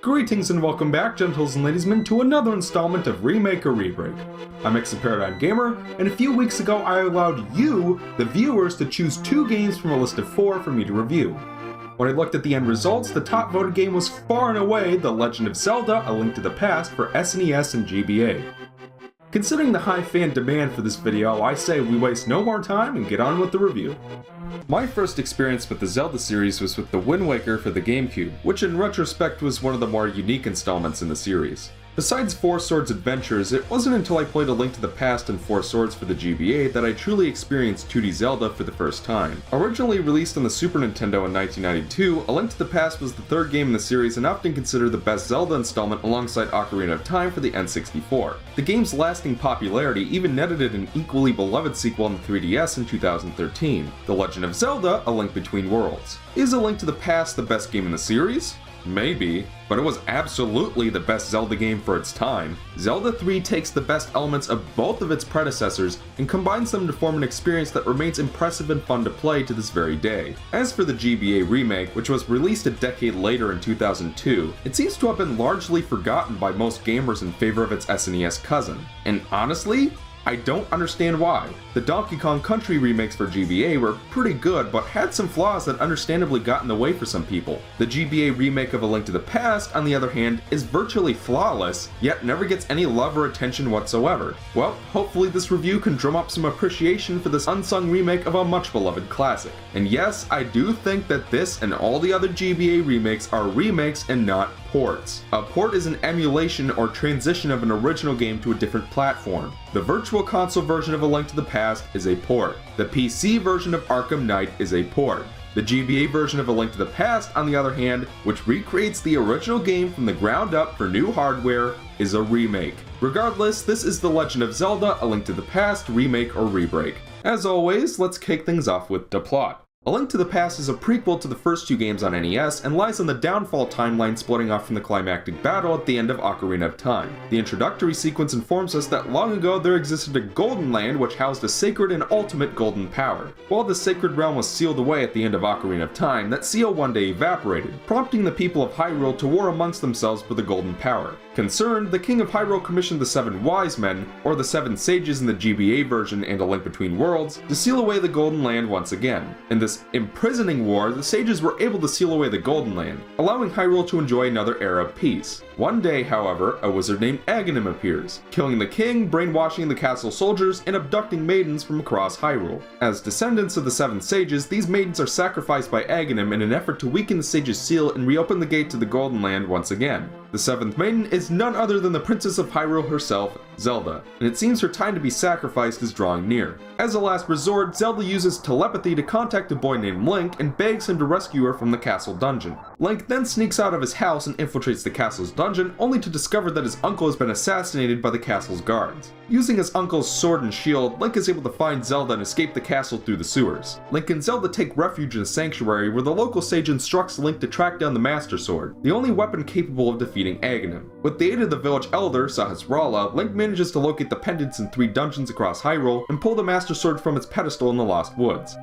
Greetings and welcome back, gentles and ladiesmen, to another installment of Remake or Rebreak. I'm ExoParadigmGamer, and a few weeks ago I allowed you, the viewers, to choose 2 games from a list of 4 for me to review. When I looked at the end results, the top voted game was far and away The Legend of Zelda: A Link to the Past for SNES and GBA. Considering the high fan demand for this video, I say we waste no more time and get on with the review. My first experience with the Zelda series was with the Wind Waker for the GameCube, which in retrospect was one of the more unique installments in the series. Besides Four Swords Adventures, it wasn't until I played A Link to the Past and Four Swords for the GBA that I truly experienced 2D Zelda for the first time. Originally released on the Super Nintendo in 1992, A Link to the Past was the 3rd game in the series and often considered the best Zelda installment alongside Ocarina of Time for the N64. The game's lasting popularity even netted it an equally beloved sequel on the 3DS in 2013, The Legend of Zelda: A Link Between Worlds. Is A Link to the Past the best game in the series? Maybe, but it was absolutely the best Zelda game for its time. Zelda 3 takes the best elements of both of its predecessors and combines them to form an experience that remains impressive and fun to play to this very day. As for the GBA remake, which was released a decade later in 2002, it seems to have been largely forgotten by most gamers in favor of its SNES cousin. And honestly, I don't understand why. The Donkey Kong Country remakes for GBA were pretty good, but had some flaws that understandably got in the way for some people. The GBA remake of A Link to the Past, on the other hand, is virtually flawless, yet never gets any love or attention whatsoever. Well, hopefully this review can drum up some appreciation for this unsung remake of a much beloved classic. And yes, I do think that this and all the other GBA remakes are remakes and not ports. A port is an emulation or transition of an original game to a different platform. The Virtual Console version of A Link to the Past is a port. The PC version of Arkham Knight is a port. The GBA version of A Link to the Past, on the other hand, which recreates the original game from the ground up for new hardware, is a remake. Regardless, this is The Legend of Zelda: A Link to the Past remake or rebreak. As always, let's kick things off with the plot. A Link to the Past is a prequel to the first 2 games on NES and lies on the downfall timeline splitting off from the climactic battle at the end of Ocarina of Time. The introductory sequence informs us that long ago there existed a golden land which housed a sacred and ultimate golden power. While the sacred realm was sealed away at the end of Ocarina of Time, that seal one day evaporated, prompting the people of Hyrule to war amongst themselves for the golden power. Concerned, the King of Hyrule commissioned the 7 Wise Men, or the 7 Sages in the GBA version and A Link Between Worlds, to seal away the Golden Land once again. In this imprisoning war, the Sages were able to seal away the Golden Land, allowing Hyrule to enjoy another era of peace. One day, however, a wizard named Aghanim appears, killing the king, brainwashing the castle soldiers, and abducting maidens from across Hyrule. As descendants of the 7 Sages, these maidens are sacrificed by Aghanim in an effort to weaken the Sage's seal and reopen the gate to the Golden Land once again. The 7th maiden is none other than the Princess of Hyrule herself, Zelda, and it seems her time to be sacrificed is drawing near. As a last resort, Zelda uses telepathy to contact a boy named Link and begs him to rescue her from the castle dungeon. Link then sneaks out of his house and infiltrates the castle's dungeon, only to discover that his uncle has been assassinated by the castle's guards. Using his uncle's sword and shield, Link is able to find Zelda and escape the castle through the sewers. Link and Zelda take refuge in a sanctuary where the local sage instructs Link to track down the Master Sword, the only weapon capable of defeating Aghanim. With the aid of the village elder, Sahasrahla, Link manages to locate the pendants in 3 dungeons across Hyrule and pull the Master Sword from its pedestal in the Lost Woods.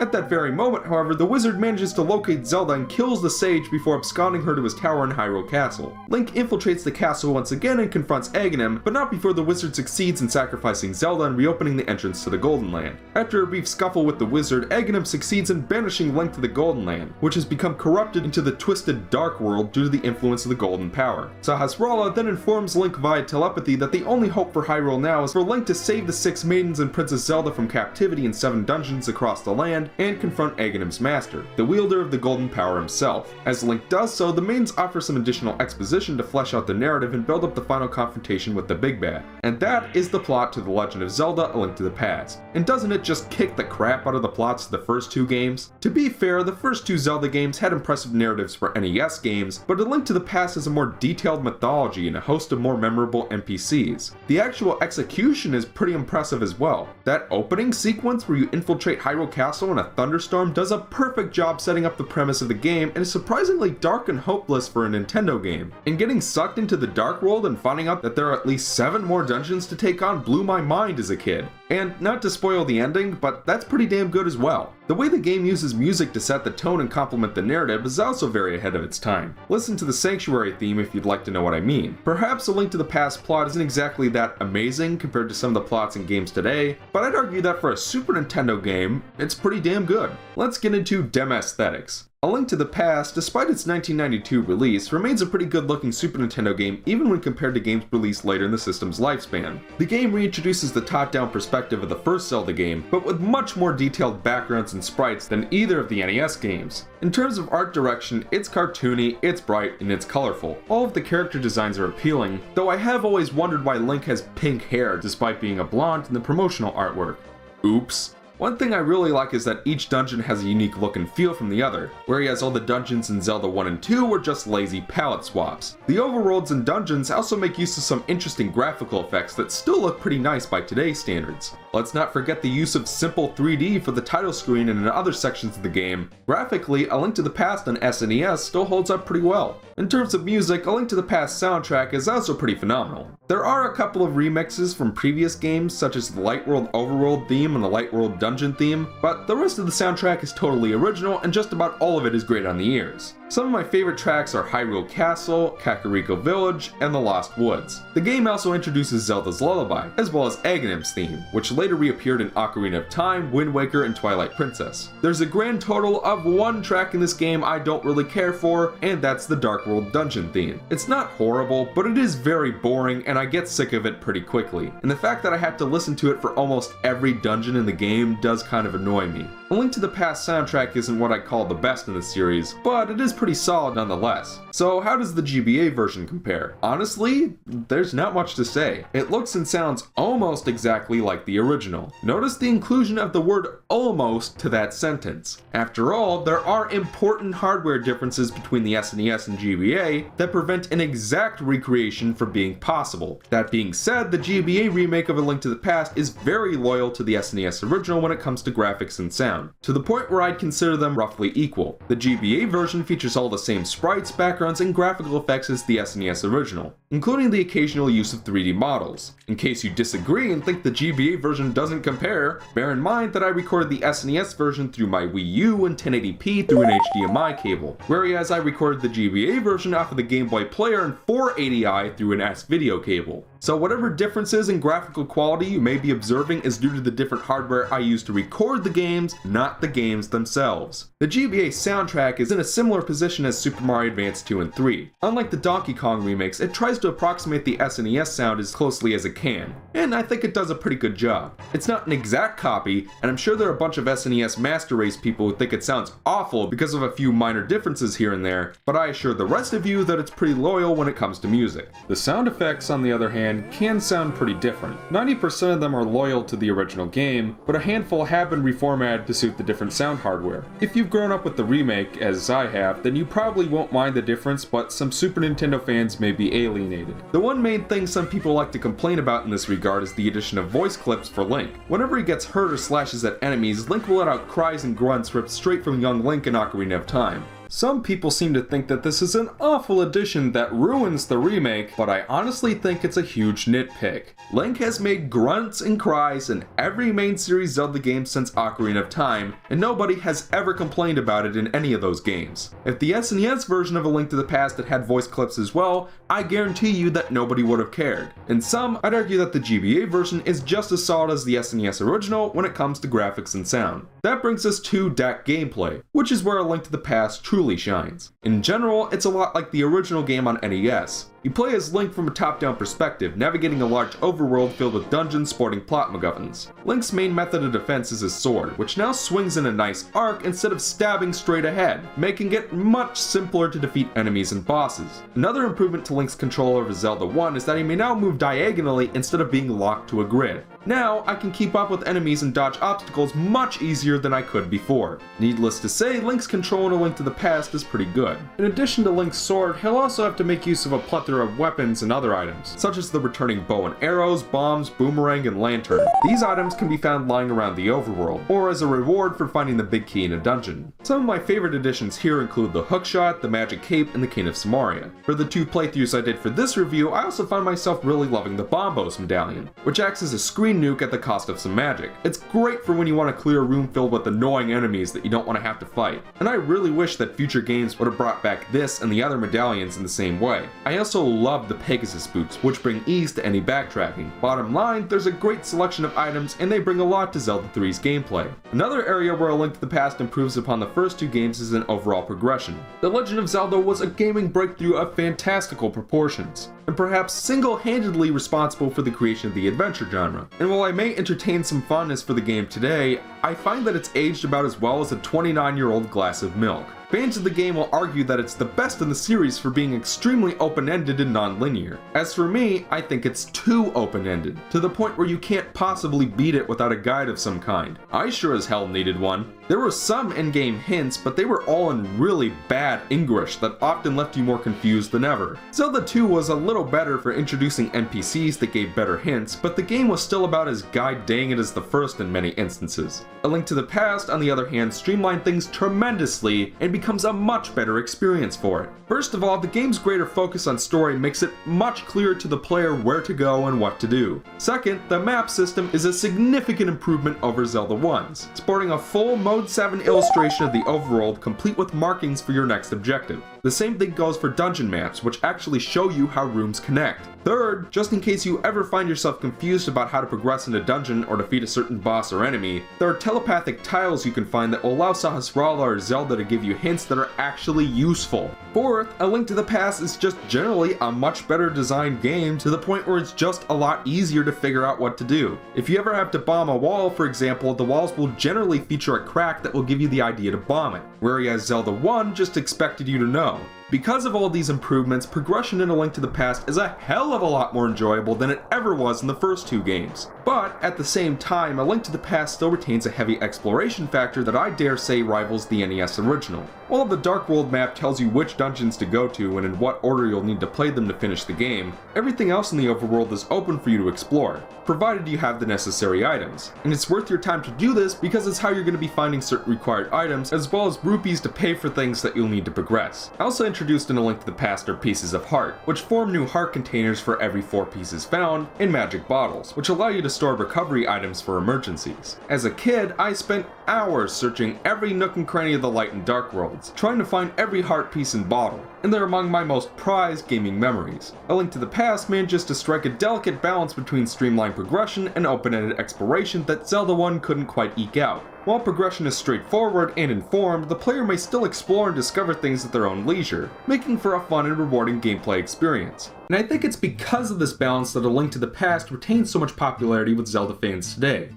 At that very moment, however, the wizard manages to locate Zelda and kills the sage before absconding her to his tower in Hyrule Castle. Link infiltrates the castle once again and confronts Aghanim, but not before the wizard succeeds in sacrificing Zelda and reopening the entrance to the Golden Land. After a brief scuffle with the wizard, Aghanim succeeds in banishing Link to the Golden Land, which has become corrupted into the twisted Dark World due to the influence of the Golden Power. Sahasrahla then informs Link via telepathy that the only hope for Hyrule now is for Link to save the 6 maidens and Princess Zelda from captivity in 7 dungeons across the land, and confront Aghanim's master, the wielder of the Golden Power himself. As Link does so, the maidens offer some additional exposition to flesh out the narrative and build up the final confrontation with the Big Bad. And that is the plot to The Legend of Zelda: A Link to the Past. And doesn't it just kick the crap out of the plots of the first 2 games? To be fair, the first 2 Zelda games had impressive narratives for NES games, but A Link to the Past has a more detailed mythology and a host of more memorable NPCs. The actual execution is pretty impressive as well. That opening sequence where you infiltrate Hyrule Castle in a thunderstorm does a perfect job setting up the premise of the game and is surprisingly dark and hopeless for a Nintendo game. And getting sucked into the Dark World and finding out that there are at least 7 more dungeons to take on blew my mind as a kid. And not to spoil the ending, but that's pretty damn good as well. The The way the game uses music to set the tone and complement the narrative is also very ahead of its time. Listen to the Sanctuary theme if you'd like to know what I mean. Perhaps A Link to the Past plot isn't exactly that amazing compared to some of the plots in games today, but I'd argue that for a Super Nintendo game, it's pretty damn good. Let's get into dem aesthetics. A Link to the Past, despite its 1992 release, remains a pretty good-looking Super Nintendo game even when compared to games released later in the system's lifespan. The game reintroduces the top-down perspective of the first Zelda game, but with much more detailed backgrounds and sprites than either of the NES games. In terms of art direction, it's cartoony, it's bright, and it's colorful. All of the character designs are appealing, though I have always wondered why Link has pink hair despite being a blonde in the promotional artwork. Oops. One thing I really like is that each dungeon has a unique look and feel from the other, whereas all the dungeons in Zelda 1 and 2 were just lazy palette swaps. The overworlds and dungeons also make use of some interesting graphical effects that still look pretty nice by today's standards. Let's not forget the use of simple 3D for the title screen and in other sections of the game. Graphically, A Link to the Past on SNES still holds up pretty well. In terms of music, A Link to the Past soundtrack is also pretty phenomenal. There are a couple of remixes from previous games, such as the Light World Overworld theme and the Light World Dungeon theme, but the rest of the soundtrack is totally original and just about all of it is great on the ears. Some of my favorite tracks are Hyrule Castle, Kakariko Village, and The Lost Woods. The game also introduces Zelda's Lullaby, as well as Aghanim's theme, which later reappeared in Ocarina of Time, Wind Waker, and Twilight Princess. There's a grand total of one track in this game I don't really care for, and that's the Dark World Dungeon theme. It's not horrible, but it is very boring, and I get sick of it pretty quickly. And the fact that I have to listen to it for almost every dungeon in the game does kind of annoy me. A Link to the Past soundtrack isn't what I call the best in the series, but it is pretty solid nonetheless. So how does the GBA version compare? Honestly, there's not much to say. It looks and sounds almost exactly like the original. Notice the inclusion of the word almost to that sentence. After all, there are important hardware differences between the SNES and GBA that prevent an exact recreation from being possible. That being said, the GBA remake of A Link to the Past is very loyal to the SNES original when it comes to graphics and sound, to the point where I'd consider them roughly equal. The GBA version features all the same sprites, backgrounds, and graphical effects as the SNES original, including the occasional use of 3D models. In case you disagree and think the GBA version doesn't compare, bear in mind that I recorded the SNES version through my Wii U in 1080p through an HDMI cable, whereas I recorded the GBA version off of the Game Boy Player in 480i through an S-Video cable. So whatever differences in graphical quality you may be observing is due to the different hardware I use to record the games, not the games themselves. The GBA soundtrack is in a similar position as Super Mario Advance 2 and 3. Unlike the Donkey Kong remakes, it tries to approximate the SNES sound as closely as it can, and I think it does a pretty good job. It's not an exact copy, and I'm sure there are a bunch of SNES Master Race people who think it sounds awful because of a few minor differences here and there, but I assure the rest of you that it's pretty loyal when it comes to music. The sound effects, on the other hand, can sound pretty different. 90% of them are loyal to the original game, but a handful have been reformatted to suit the different sound hardware. If you've grown up with the remake, as I have, then you probably won't mind the difference, but some Super Nintendo fans may be alienated. The one main thing some people like to complain about in this regard is the addition of voice clips for Link. Whenever he gets hurt or slashes at enemies, Link will let out cries and grunts ripped straight from young Link in Ocarina of Time. Some people seem to think that this is an awful addition that ruins the remake, but I honestly think it's a huge nitpick. Link has made grunts and cries in every main series Zelda game since Ocarina of Time, and nobody has ever complained about it in any of those games. If the SNES version of A Link to the Past had voice clips as well, I guarantee you that nobody would have cared. In sum, I'd argue that the GBA version is just as solid as the SNES original when it comes to graphics and sound. That brings us to DAC gameplay, which is where A Link to the Past truly shines. In general, it's a lot like the original game on NES. You play as Link from a top-down perspective, navigating a large overworld filled with dungeons sporting plot MacGuffins. Link's main method of defense is his sword, which now swings in a nice arc instead of stabbing straight ahead, making it much simpler to defeat enemies and bosses. Another improvement to Link's control over Zelda 1 is that he may now move diagonally instead of being locked to a grid. Now, I can keep up with enemies and dodge obstacles much easier than I could before. Needless to say, Link's control in A Link to the Past is pretty good. In addition to Link's sword, he'll also have to make use of a plethora plethora of weapons and other items, such as the returning bow and arrows, bombs, boomerang, and lantern. These items can be found lying around the overworld, or as a reward for finding the big key in a dungeon. Some of my favorite additions here include the hookshot, the magic cape, and the cane of Samaria. For the 2 playthroughs I did for this review, I also found myself really loving the Bombos medallion, which acts as a screen nuke at the cost of some magic. It's great for when you want to clear a room filled with annoying enemies that you don't want to have to fight, and I really wish that future games would have brought back this and the other medallions in the same way. I also love the Pegasus boots, which bring ease to any backtracking. Bottom line, there's a great selection of items and they bring a lot to Zelda 3's gameplay. Another area where A Link to the Past improves upon the first 2 games is in overall progression. The Legend of Zelda was a gaming breakthrough of fantastical proportions, and perhaps single-handedly responsible for the creation of the adventure genre. And while I may entertain some fondness for the game today, I find that it's aged about as well as a 29-year-old glass of milk. Fans of the game will argue that it's the best in the series for being extremely open-ended and non-linear. As for me, I think it's too open-ended, to the point where you can't possibly beat it without a guide of some kind. I sure as hell needed one. There were some in-game hints, but they were all in really bad English that often left you more confused than ever. Zelda 2 was a little better for introducing NPCs that gave better hints, but the game was still about as god-dang it as the first in many instances. A Link to the Past, on the other hand, streamlined things tremendously and becomes a much better experience for it. First of all, the game's greater focus on story makes it much clearer to the player where to go and what to do. Second, the map system is a significant improvement over Zelda 1's, sporting a full Mode 7 illustration of the overworld complete with markings for your next objective. The same thing goes for dungeon maps, which actually show you how rooms connect. Third, just in case you ever find yourself confused about how to progress in a dungeon or defeat a certain boss or enemy, there are telepathic tiles you can find that will allow Sahasrara or Zelda to give you hints that are actually useful. Fourth, A Link to the Past is just generally a much better designed game, to the point where it's just a lot easier to figure out what to do. If you ever have to bomb a wall, for example, the walls will generally feature a crack that will give you the idea to bomb it, whereas Zelda 1 just expected you to know. Because of all these improvements, progression in A Link to the Past is a hell of a lot more enjoyable than it ever was in the first 2 games. But at the same time, A Link to the Past still retains a heavy exploration factor that I dare say rivals the NES original. While the Dark World map tells you which dungeons to go to and in what order you'll need to play them to finish the game, everything else in the overworld is open for you to explore, provided you have the necessary items. And it's worth your time to do this because it's how you're going to be finding certain required items, as well as rupees to pay for things that you'll need to progress. I also introduced in A Link to the Past are pieces of heart, which form new heart containers for every 4 pieces found, in magic bottles, which allow you to store recovery items for emergencies. As a kid, I spent hours searching every nook and cranny of the Light and Dark worlds, trying to find every heart piece and bottle, and they're among my most prized gaming memories. A Link to the Past manages to strike a delicate balance between streamlined progression and open-ended exploration that Zelda 1 couldn't quite eke out. While progression is straightforward and informed, the player may still explore and discover things at their own leisure, making for a fun and rewarding gameplay experience. And I think it's because of this balance that A Link to the Past retains so much popularity with Zelda fans today.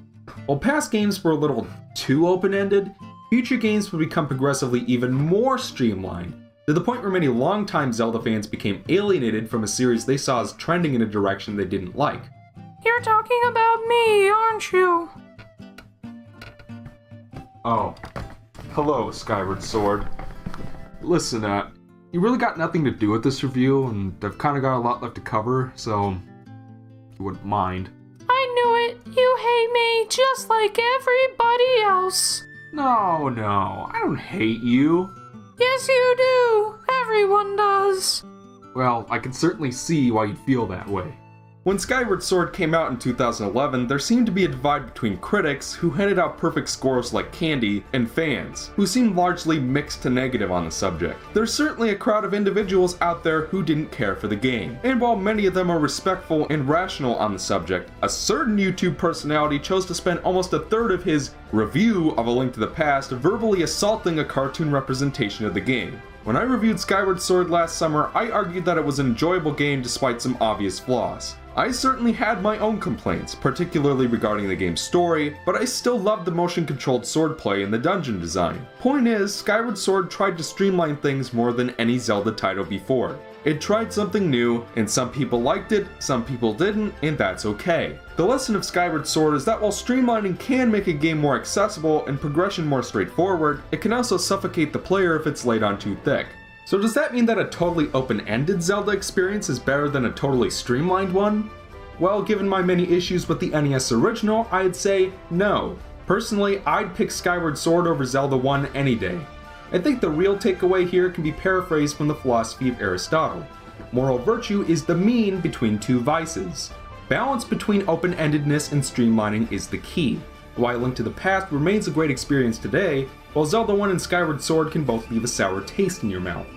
While past games were a little too open-ended, future games would become progressively even more streamlined, to the point where many longtime Zelda fans became alienated from a series they saw as trending in a direction they didn't like. You're talking about me, aren't you? Oh, hello, Skyward Sword. Listen, you really got nothing to do with this review, and I've kind of got a lot left to cover, so if you wouldn't mind. I knew it. You hate me just like everybody else. No, I don't hate you. Yes, you do. Everyone does. Well, I can certainly see why you'd feel that way. When Skyward Sword came out in 2011, there seemed to be a divide between critics, who handed out perfect scores like candy, and fans, who seemed largely mixed to negative on the subject. There's certainly a crowd of individuals out there who didn't care for the game, and while many of them are respectful and rational on the subject, a certain YouTube personality chose to spend almost a third of his review of A Link to the Past verbally assaulting a cartoon representation of the game. When I reviewed Skyward Sword last summer, I argued that it was an enjoyable game despite some obvious flaws. I certainly had my own complaints, particularly regarding the game's story, but I still loved the motion-controlled swordplay and the dungeon design. Point is, Skyward Sword tried to streamline things more than any Zelda title before. It tried something new, and some people liked it, some people didn't, and that's okay. The lesson of Skyward Sword is that while streamlining can make a game more accessible and progression more straightforward, it can also suffocate the player if it's laid on too thick. So does that mean that a totally open-ended Zelda experience is better than a totally streamlined one? Well, given my many issues with the NES original, I'd say no. Personally, I'd pick Skyward Sword over Zelda 1 any day. I think the real takeaway here can be paraphrased from the philosophy of Aristotle. Moral virtue is the mean between two vices. Balance between open-endedness and streamlining is the key. While Link to the Past remains a great experience today, while Zelda 1 and Skyward Sword can both leave a sour taste in your mouth.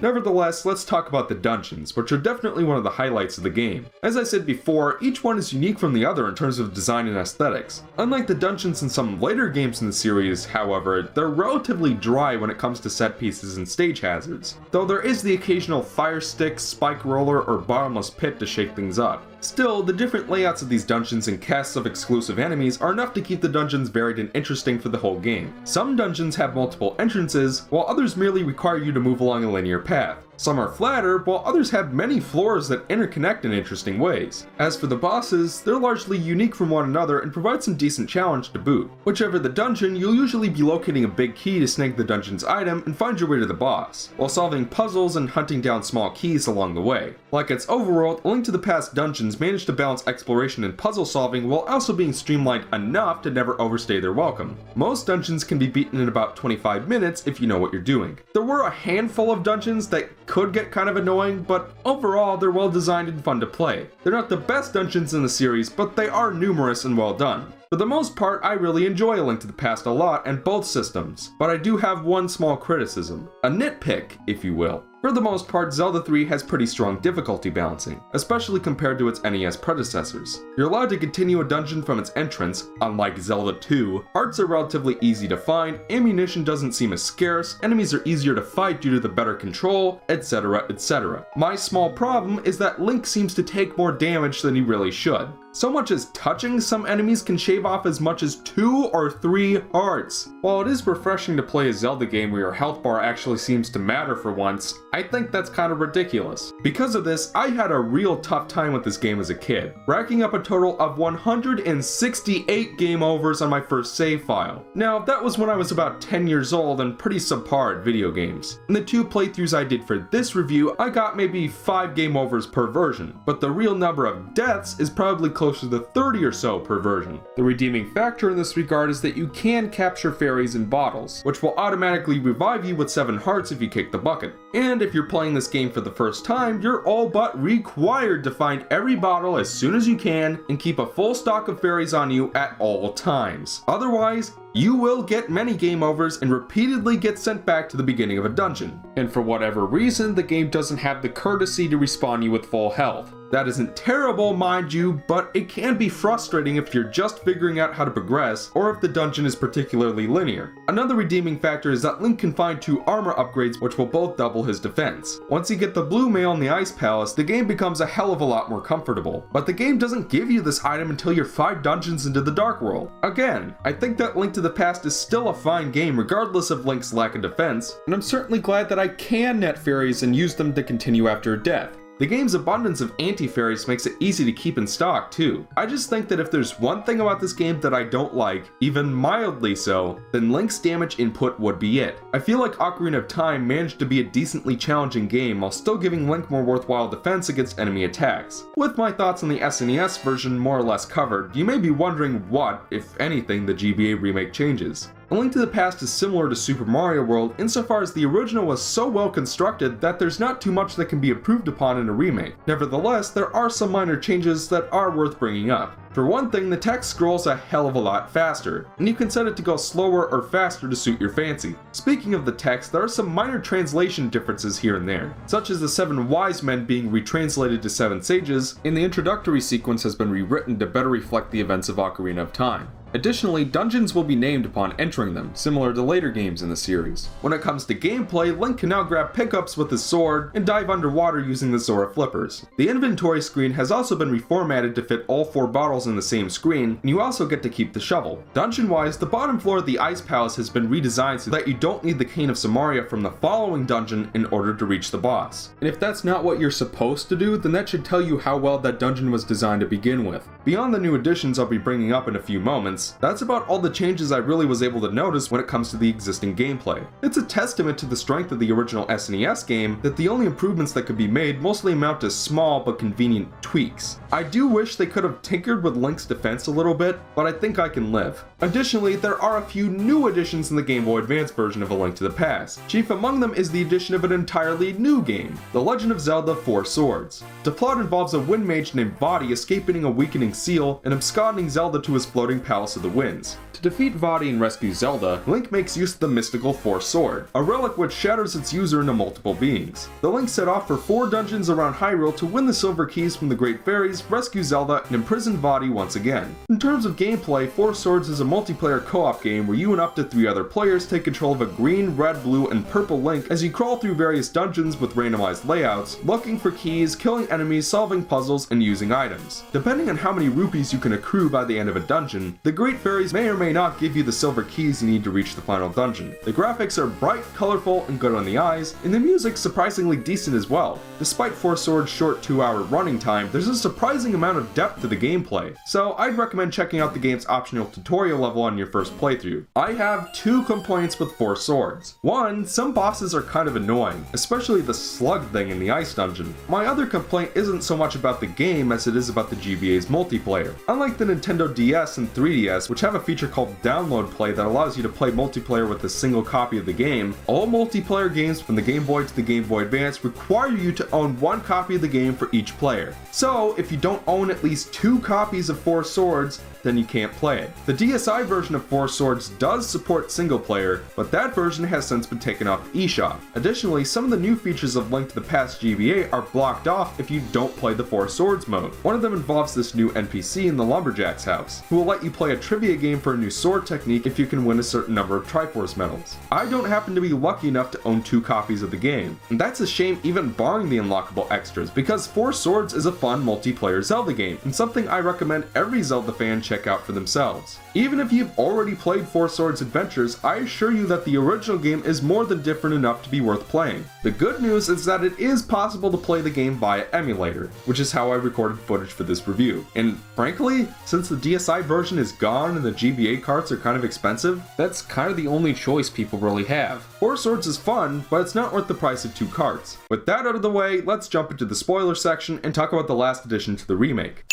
Nevertheless, let's talk about the dungeons, which are definitely one of the highlights of the game. As I said before, each one is unique from the other in terms of design and aesthetics. Unlike the dungeons in some later games in the series, however, they're relatively dry when it comes to set pieces and stage hazards, though there is the occasional fire stick, spike roller, or bottomless pit to shake things up. Still, the different layouts of these dungeons and casts of exclusive enemies are enough to keep the dungeons varied and interesting for the whole game. Some dungeons have multiple entrances, while others merely require you to move along a linear path. Some are flatter, while others have many floors that interconnect in interesting ways. As for the bosses, they're largely unique from one another and provide some decent challenge to boot. Whichever the dungeon, you'll usually be locating a big key to snag the dungeon's item and find your way to the boss, while solving puzzles and hunting down small keys along the way. Like its overworld, Link to the Past dungeons manage to balance exploration and puzzle solving while also being streamlined enough to never overstay their welcome. Most dungeons can be beaten in about 25 minutes if you know what you're doing. There were a handful of dungeons that could get kind of annoying, but overall they're well designed and fun to play. They're not the best dungeons in the series, but they are numerous and well done. For the most part, I really enjoy A Link to the Past a lot and both systems, but I do have one small criticism. A nitpick, if you will. For the most part, Zelda 3 has pretty strong difficulty balancing, especially compared to its NES predecessors. You're allowed to continue a dungeon from its entrance, unlike Zelda 2, hearts are relatively easy to find, ammunition doesn't seem as scarce, enemies are easier to fight due to the better control, etc, etc. My small problem is that Link seems to take more damage than he really should. So much as touching some enemies can shave off as much as 2 or 3 hearts. While it is refreshing to play a Zelda game where your health bar actually seems to matter for once, I think that's kind of ridiculous. Because of this, I had a real tough time with this game as a kid, racking up a total of 168 game overs on my first save file. Now, that was when I was about 10 years old and pretty subpar at video games. In the 2 playthroughs I did for this review, I got maybe 5 game overs per version, but the real number of deaths is probably closer to 30 or so per version. The redeeming factor in this regard is that you can capture fairies in bottles, which will automatically revive you with 7 hearts if you kick the bucket. And if you're playing this game for the first time, you're all but required to find every bottle as soon as you can and keep a full stock of fairies on you at all times. Otherwise, you will get many game overs and repeatedly get sent back to the beginning of a dungeon. And for whatever reason, the game doesn't have the courtesy to respawn you with full health. That isn't terrible, mind you, but it can be frustrating if you're just figuring out how to progress, or if the dungeon is particularly linear. Another redeeming factor is that Link can find 2 armor upgrades which will both double his defense. Once you get the blue mail in the Ice Palace, the game becomes a hell of a lot more comfortable. But the game doesn't give you this item until you're 5 dungeons into the Dark World. Again, I think that Link to the Past is still a fine game regardless of Link's lack of defense, and I'm certainly glad that I can net fairies and use them to continue after death. The game's abundance of anti-fairies makes it easy to keep in stock too. I just think that if there's one thing about this game that I don't like, even mildly so, then Link's damage input would be it. I feel like Ocarina of Time managed to be a decently challenging game while still giving Link more worthwhile defense against enemy attacks. With my thoughts on the SNES version more or less covered, you may be wondering what, if anything, the GBA remake changes. A Link to the Past is similar to Super Mario World insofar as the original was so well constructed that there's not too much that can be improved upon in a remake. Nevertheless, there are some minor changes that are worth bringing up. For one thing, the text scrolls a hell of a lot faster, and you can set it to go slower or faster to suit your fancy. Speaking of the text, there are some minor translation differences here and there, such as the 7 wise men being retranslated to 7 sages, and the introductory sequence has been rewritten to better reflect the events of Ocarina of Time. Additionally, dungeons will be named upon entering them, similar to later games in the series. When it comes to gameplay, Link can now grab pickups with his sword and dive underwater using the Zora flippers. The inventory screen has also been reformatted to fit all 4 bottles in the same screen, and you also get to keep the shovel. Dungeon-wise, the bottom floor of the Ice Palace has been redesigned so that you don't need the Cane of Samaria from the following dungeon in order to reach the boss. And if that's not what you're supposed to do, then that should tell you how well that dungeon was designed to begin with. Beyond the new additions I'll be bringing up in a few moments, improvements, that's about all the changes I really was able to notice when it comes to the existing gameplay. It's a testament to the strength of the original SNES game that the only improvements that could be made mostly amount to small but convenient tweaks. I do wish they could have tinkered with Link's defense a little bit, but I think I can live. Additionally, there are a few new additions in the Game Boy Advance version of A Link to the Past. Chief among them is the addition of an entirely new game, The Legend of Zelda 4 Swords. The plot involves a wind mage named Vaati escaping a weakening seal and absconding Zelda to his floating Palace of the Winds. To defeat Vaati and rescue Zelda, Link makes use of the mystical Force Sword, a relic which shatters its user into multiple beings. The Link set off for 4 dungeons around Hyrule to win the Silver Keys from the Great Fairies, rescue Zelda, and imprison Vaati once again. In terms of gameplay, Four Swords is a multiplayer co-op game where you and up to 3 other players take control of a green, red, blue, and purple Link as you crawl through various dungeons with randomized layouts, looking for keys, killing enemies, solving puzzles, and using items. Depending on how many rupees you can accrue by the end of a dungeon, the Great Fairies may or may not give you the silver keys you need to reach the final dungeon. The graphics are bright, colorful, and good on the eyes, and the music's surprisingly decent as well. Despite Four Swords' short 2-hour running time, there's a surprising amount of depth to the gameplay, so I'd recommend checking out the game's optional tutorial level on your first playthrough. I have 2 complaints with Four Swords. 1, some bosses are kind of annoying, especially the slug thing in the ice dungeon. My other complaint isn't so much about the game as it is about the GBA's multiplayer. Unlike the Nintendo DS and 3DS, which have a feature called Download Play that allows you to play multiplayer with a single copy of the game, all multiplayer games from the Game Boy to the Game Boy Advance require you to own 1 copy of the game for each player. So, if you don't own at least 2 copies of Four Swords, then you can't play it. The DSi version of Four Swords does support single player, but that version has since been taken off eShop. Additionally, some of the new features of Link to the Past GBA are blocked off if you don't play the Four Swords mode. One of them involves this new NPC in the Lumberjack's house, who will let you play a trivia game for a new sword technique if you can win a certain number of Triforce medals. I don't happen to be lucky enough to own 2 copies of the game, and that's a shame even barring the unlockable extras, because Four Swords is a fun multiplayer Zelda game, and something I recommend every Zelda fan check out for themselves. Even if you've already played Four Swords Adventures, I assure you that the original game is more than different enough to be worth playing. The good news is that it is possible to play the game via emulator, which is how I recorded footage for this review. And frankly, since the DSi version is gone and the GBA carts are kind of expensive, that's kind of the only choice people really have. Four Swords is fun, but it's not worth the price of 2 carts. With that out of the way, let's jump into the spoiler section and talk about the last addition to the remake.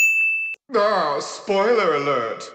Ah, spoiler alert!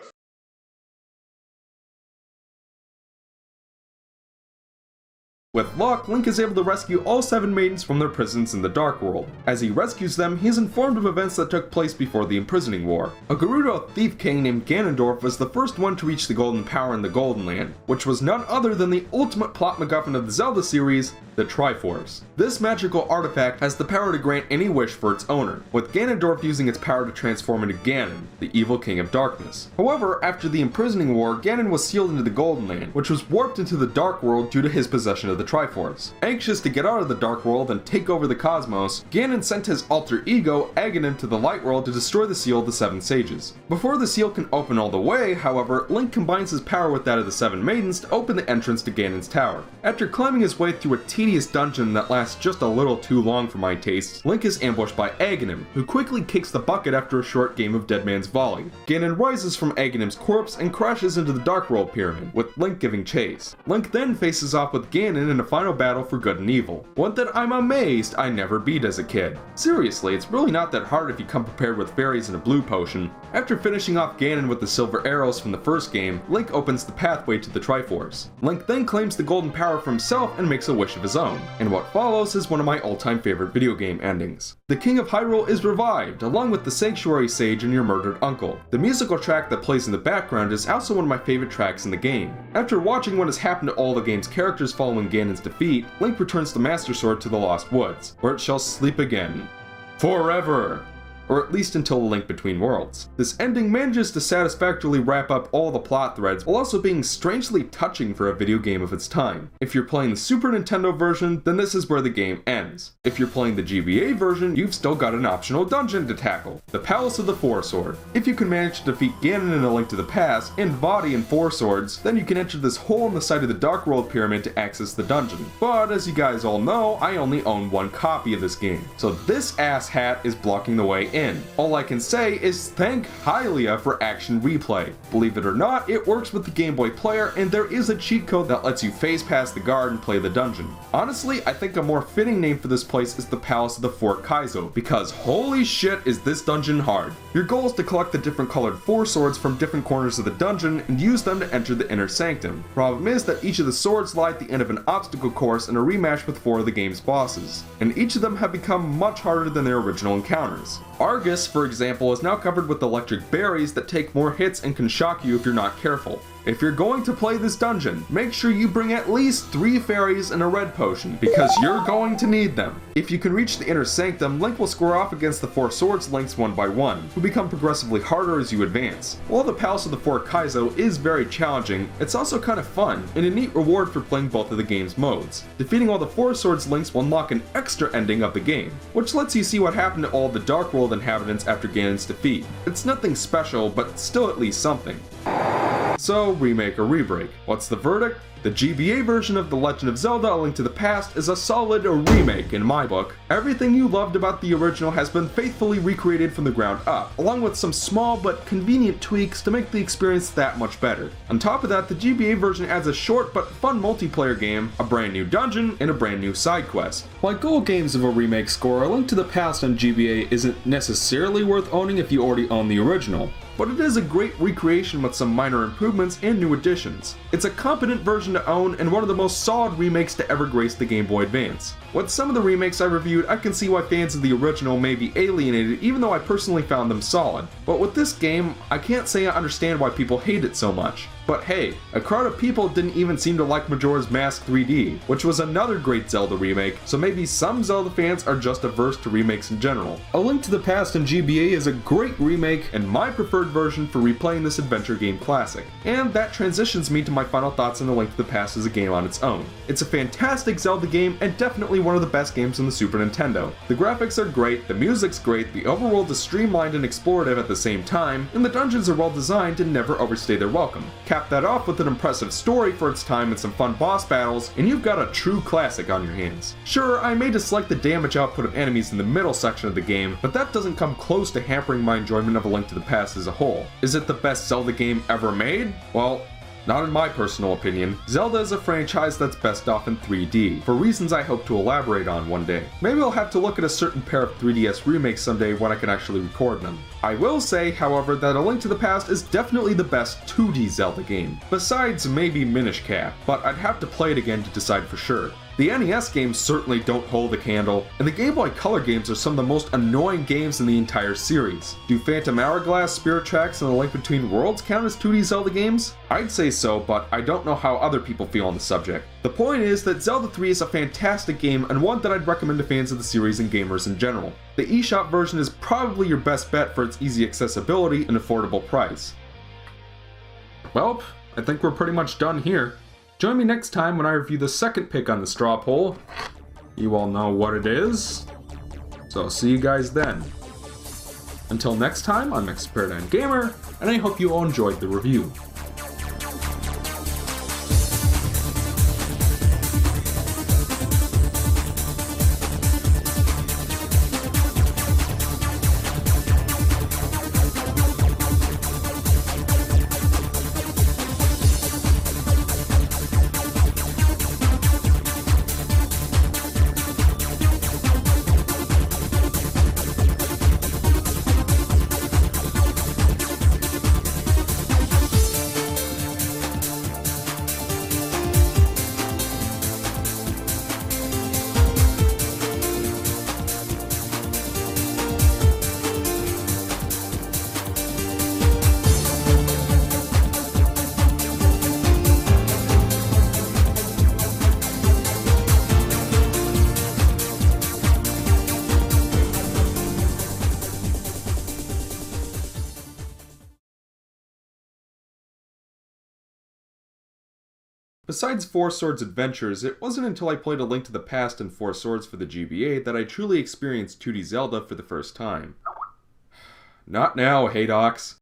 With luck, Link is able to rescue all 7 maidens from their prisons in the Dark World. As he rescues them, he is informed of events that took place before the Imprisoning War. A Gerudo thief king named Ganondorf was the first one to reach the Golden Power in the Golden Land, which was none other than the ultimate plot MacGuffin of the Zelda series, the Triforce. This magical artifact has the power to grant any wish for its owner, with Ganondorf using its power to transform into Ganon, the evil king of darkness. However, after the Imprisoning War, Ganon was sealed into the Golden Land, which was warped into the Dark World due to his possession of the Triforce. Anxious to get out of the Dark World and take over the cosmos, Ganon sent his alter ego, Aghanim, to the Light World to destroy the seal of the 7 sages. Before the seal can open all the way, however, Link combines his power with that of the 7 maidens to open the entrance to Ganon's tower. After climbing his way through a tedious dungeon that lasts just a little too long for my tastes, Link is ambushed by Aghanim, who quickly kicks the bucket after a short game of Dead Man's Volley. Ganon rises from Aghanim's corpse and crashes into the Dark World Pyramid, with Link giving chase. Link then faces off with Ganon in a final battle for good and evil, one that I'm amazed I never beat as a kid. Seriously, it's really not that hard if you come prepared with fairies and a blue potion. After finishing off Ganon with the silver arrows from the first game, Link opens the pathway to the Triforce. Link then claims the golden power for himself and makes a wish of his own, and what follows is one of my all-time favorite video game endings. The King of Hyrule is revived, along with the Sanctuary Sage and your murdered uncle. The musical track that plays in the background is also one of my favorite tracks in the game. After watching what has happened to all the game's characters following Ganon's defeat, Link returns the Master Sword to the Lost Woods, where it shall sleep again. Forever! Or at least until A Link Between Worlds. This ending manages to satisfactorily wrap up all the plot threads while also being strangely touching for a video game of its time. If you're playing the Super Nintendo version, then this is where the game ends. If you're playing the GBA version, you've still got an optional dungeon to tackle, the Palace of the Four Sword. If you can manage to defeat Ganon in A Link to the Past, and Vaati in Four Swords, then you can enter this hole in the side of the Dark World Pyramid to access the dungeon. But as you guys all know, I only own 1 copy of this game, so this asshat is blocking the way in. All I can say is thank Hylia for Action Replay. Believe it or not, it works with the Game Boy player, and there is a cheat code that lets you phase past the guard and play the dungeon. Honestly, I think a more fitting name for this place is the Palace of the Four Kaizo, because holy shit is this dungeon hard. Your goal is to collect the different colored four swords from different corners of the dungeon and use them to enter the inner sanctum. Problem is that each of the swords lie at the end of an obstacle course in a rematch with 4 of the game's bosses, and each of them have become much harder than their original encounters. Argus, for example, is now covered with electric berries that take more hits and can shock you if you're not careful. If you're going to play this dungeon, make sure you bring at least 3 fairies and a red potion, because you're going to need them. If you can reach the inner sanctum, Link will square off against the 4 swords links one by one, who become progressively harder as you advance. While the Palace of the Four Kaizo is very challenging, it's also kind of fun, and a neat reward for playing both of the game's modes. Defeating all the 4 swords links will unlock an extra ending of the game, which lets you see what happened to all the Dark World inhabitants after Ganon's defeat. It's nothing special, but still at least something. So, remake or rebreak. What's the verdict? The GBA version of The Legend of Zelda: A Link to the Past is a solid remake in my book. Everything you loved about the original has been faithfully recreated from the ground up, along with some small but convenient tweaks to make the experience that much better. On top of that, the GBA version adds a short but fun multiplayer game, a brand new dungeon, and a brand new side quest. While Goal Games of a remake score, A Link to the Past on GBA isn't necessarily worth owning if you already own the original, but it is a great recreation with some minor improvements and new additions. It's a competent version to own and one of the most solid remakes to ever grace the Game Boy Advance. With some of the remakes I reviewed, I can see why fans of the original may be alienated, even though I personally found them solid. But with this game, I can't say I understand why people hate it so much. But hey, a crowd of people didn't even seem to like Majora's Mask 3D, which was another great Zelda remake, so maybe some Zelda fans are just averse to remakes in general. A Link to the Past in GBA is a great remake and my preferred version for replaying this adventure game classic. And that transitions me to my final thoughts on A Link to the Past as a game on its own. It's a fantastic Zelda game and definitely one of the best games on the Super Nintendo. The graphics are great, the music's great, the overworld is streamlined and explorative at the same time, and the dungeons are well designed and never overstay their welcome. Cap that off with an impressive story for its time and some fun boss battles, and you've got a true classic on your hands. Sure, I may dislike the damage output of enemies in the middle section of the game, but that doesn't come close to hampering my enjoyment of A Link to the Past as a whole. Is it the best Zelda game ever made? Well, not in my personal opinion. Zelda is a franchise that's best off in 3D, for reasons I hope to elaborate on one day. Maybe I'll have to look at a certain pair of 3DS remakes someday when I can actually record them. I will say, however, that A Link to the Past is definitely the best 2D Zelda game, besides maybe Minish Cap, but I'd have to play it again to decide for sure. The NES games certainly don't hold a candle, and the Game Boy Color games are some of the most annoying games in the entire series. Do Phantom Hourglass, Spirit Tracks, and A Link Between Worlds count as 2D Zelda games? I'd say so, but I don't know how other people feel on the subject. The point is that Zelda 3 is a fantastic game and one that I'd recommend to fans of the series and gamers in general. The eShop version is probably your best bet for its easy accessibility and affordable price. Well, I think we're pretty much done here. Join me next time when I review the second pick on the Strawpoll. You all know what it is, so I'll see you guys then. Until next time, I'm ExoParadigmGamer, and I hope you all enjoyed the review. Besides Four Swords Adventures, it wasn't until I played A Link to the Past and Four Swords for the GBA that I truly experienced 2D Zelda for the first time. Not now, Haydox.